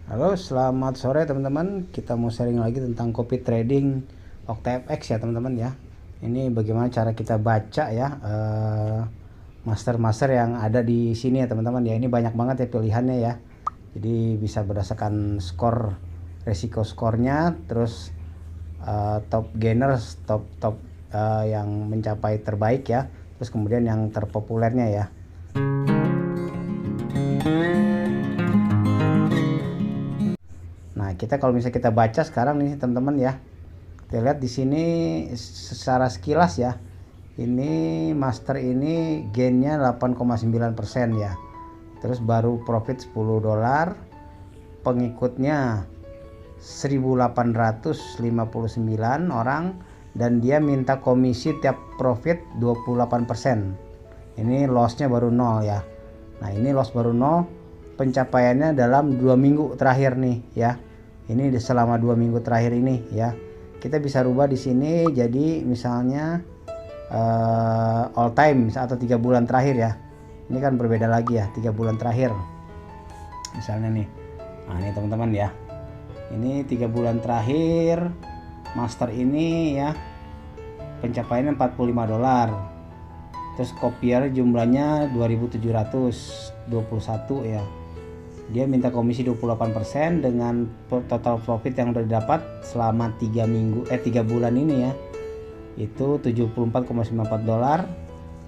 Halo, selamat sore teman-teman. Kita mau sharing lagi tentang copy trading OctaFX ya teman-teman ya. Ini bagaimana cara kita baca ya master-master yang ada di sini ya teman-teman ya. Ini banyak banget ya pilihannya ya. Jadi bisa berdasarkan skor, resiko skornya, terus top gainers, top yang mencapai terbaik ya. Terus kemudian yang terpopulernya ya. Nah, kita kalau misalnya kita baca sekarang nih teman-teman ya. Kita lihat di sini secara sekilas ya. Ini master ini gainnya 8,9% ya. Terus baru profit $10. Pengikutnya 1859 orang dan dia minta komisi tiap profit 28%. Ini lossnya baru 0 ya. Nah, ini loss baru 0, pencapaiannya dalam 2 minggu terakhir nih ya. Ini selama 2 minggu terakhir ini ya. Kita bisa rubah di sini jadi misalnya all time atau 3 bulan terakhir ya. Ini kan berbeda lagi ya, 3 bulan terakhir. Misalnya nih. Nah, ini teman-teman ya. Ini 3 bulan terakhir master ini ya. Pencapaiannya $45. Terus copier jumlahnya 2721 ya. Dia minta komisi 28% dengan total profit yang udah didapat selama 3 bulan ini ya. Itu $74,94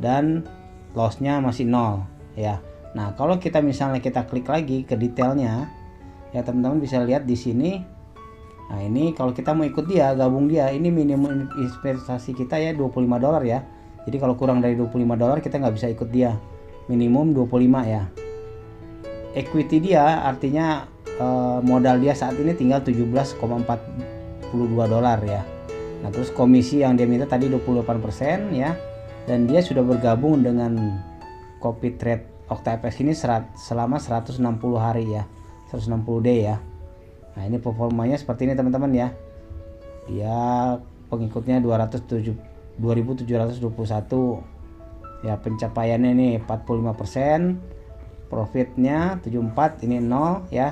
dan lossnya masih 0 ya. Nah, kalau kita misalnya kita klik lagi ke detailnya ya teman-teman bisa lihat di sini. Nah, ini kalau kita mau ikut dia, gabung dia, ini minimum investasi kita ya $25 ya. Jadi kalau kurang dari $25 kita nggak bisa ikut dia. Minimum 25 ya. Equity dia artinya modal dia saat ini tinggal $17,42 ya. Nah, terus komisi yang dia minta tadi 28% ya. Dan dia sudah bergabung dengan copy trade OctaFX ini selama 160 hari ya. 160 day ya. Nah, ini performanya seperti ini teman-teman ya. Dia pengikutnya 2721 ya, pencapaiannya ini 45%, profitnya 74, ini 0 ya.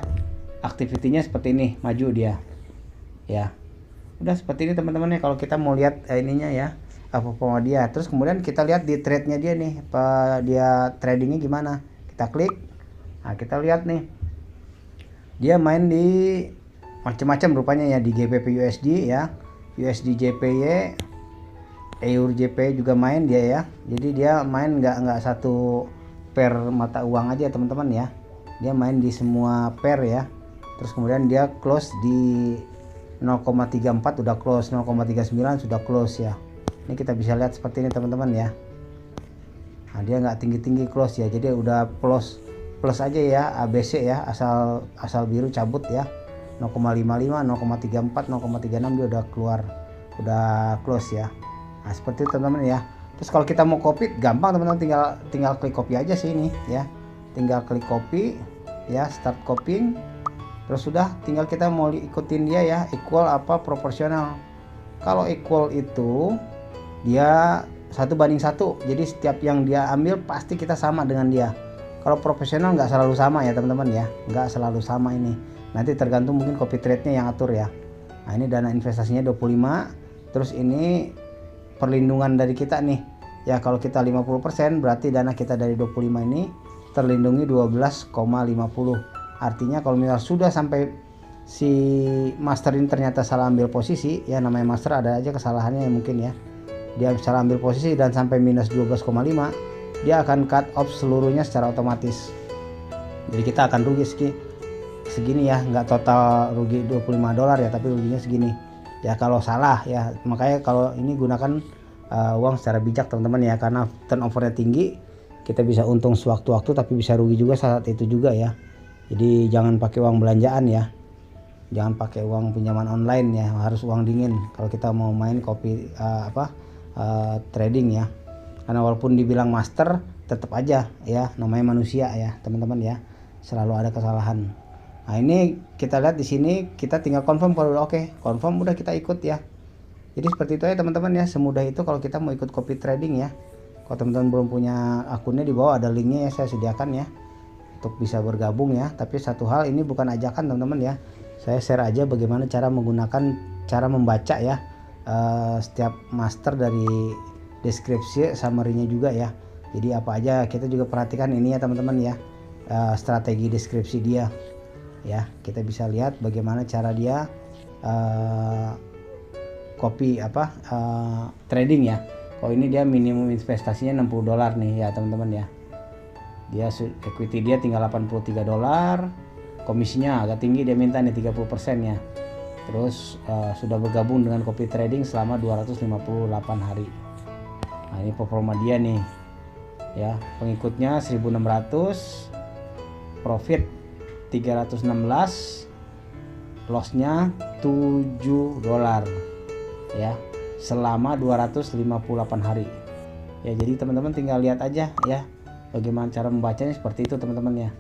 Aktivitinya seperti ini, maju dia ya. Udah seperti ini teman-teman ya. Kalau kita mau lihat ininya ya, performa dia. Terus kemudian kita lihat di trade-nya dia nih, dia tradingnya gimana. Kita klik. Nah, kita lihat nih. Dia main di macam-macam rupanya ya, di GBP USD ya, USD JPY, EUR JPY juga main dia ya. Jadi dia main nggak satu pair mata uang aja teman-teman ya. Dia main di semua pair ya. Terus kemudian dia close di 0,34 udah close, 0,39 sudah close ya. Ini kita bisa lihat seperti ini teman-teman ya. Nah, dia nggak tinggi-tinggi close ya. Jadi udah plus aja ya, ABC ya, asal biru cabut ya. 0,55, 0,34, 0,36 dia udah keluar, udah close ya. Nah, seperti itu teman-teman ya. Terus kalau kita mau copy gampang teman-teman, tinggal klik copy aja sih ini ya. Tinggal klik copy ya, start copying. Terus sudah tinggal kita mau ikutin dia ya, equal apa proporsional. Kalau equal itu dia 1:1. Jadi setiap yang dia ambil pasti kita sama dengan dia. Kalau profesional nggak selalu sama ya teman-teman ya, nggak selalu sama ini. Nanti tergantung mungkin copy trade-nya yang atur ya. Nah, ini dana investasinya 25. Terus ini perlindungan dari kita nih ya. Kalau kita 50% berarti dana kita dari 25 ini terlindungi 12,50. Artinya kalau misal sudah sampai si master ini ternyata salah ambil posisi ya, namanya master ada aja kesalahannya ya mungkin ya. Dia salah ambil posisi dan sampai minus 12,5, dia akan cut off seluruhnya secara otomatis. Jadi kita akan rugi segini ya, nggak total rugi $25 ya, tapi ruginya segini ya kalau salah ya. Makanya kalau ini gunakan uang secara bijak teman-teman ya, karena turnovernya tinggi, kita bisa untung sewaktu-waktu tapi bisa rugi juga saat itu juga ya. Jadi jangan pakai uang belanjaan ya, jangan pakai uang pinjaman online ya, harus uang dingin kalau kita mau main copy trading ya. Karena walaupun dibilang master tetap aja ya, namanya manusia ya teman-teman ya, selalu ada kesalahan. Nah, ini kita lihat di sini, kita tinggal confirm. Kalau udah oke, confirm udah kita ikut ya. Jadi seperti itu ya teman-teman ya, semudah itu kalau kita mau ikut copy trading ya. Kalau teman-teman belum punya akunnya, di bawah ada linknya ya, saya sediakan ya. untuk bisa bergabung ya. Tapi satu hal, ini bukan ajakan teman-teman ya, saya share aja bagaimana cara membaca ya setiap master dari deskripsi summary-nya juga ya. Jadi apa aja kita juga perhatikan ini ya teman-teman ya, strategi deskripsi dia ya. Kita bisa lihat bagaimana cara dia copy trading ya. Oh, ini dia minimum investasinya $60 nih ya teman-teman ya. Dia equity dia tinggal $83, komisinya agak tinggi, dia minta nih 30% ya. Terus sudah bergabung dengan copy trading selama 258 hari. Nah, ini performa dia nih ya, pengikutnya 1600, profit 316, lossnya $7 ya selama 258 hari ya. Jadi teman-teman tinggal lihat aja ya bagaimana cara membacanya, seperti itu teman-teman ya.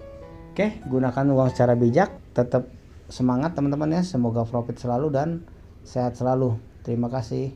Oke, gunakan uang secara bijak, tetap semangat teman-teman ya, semoga profit selalu dan sehat selalu. Terima kasih.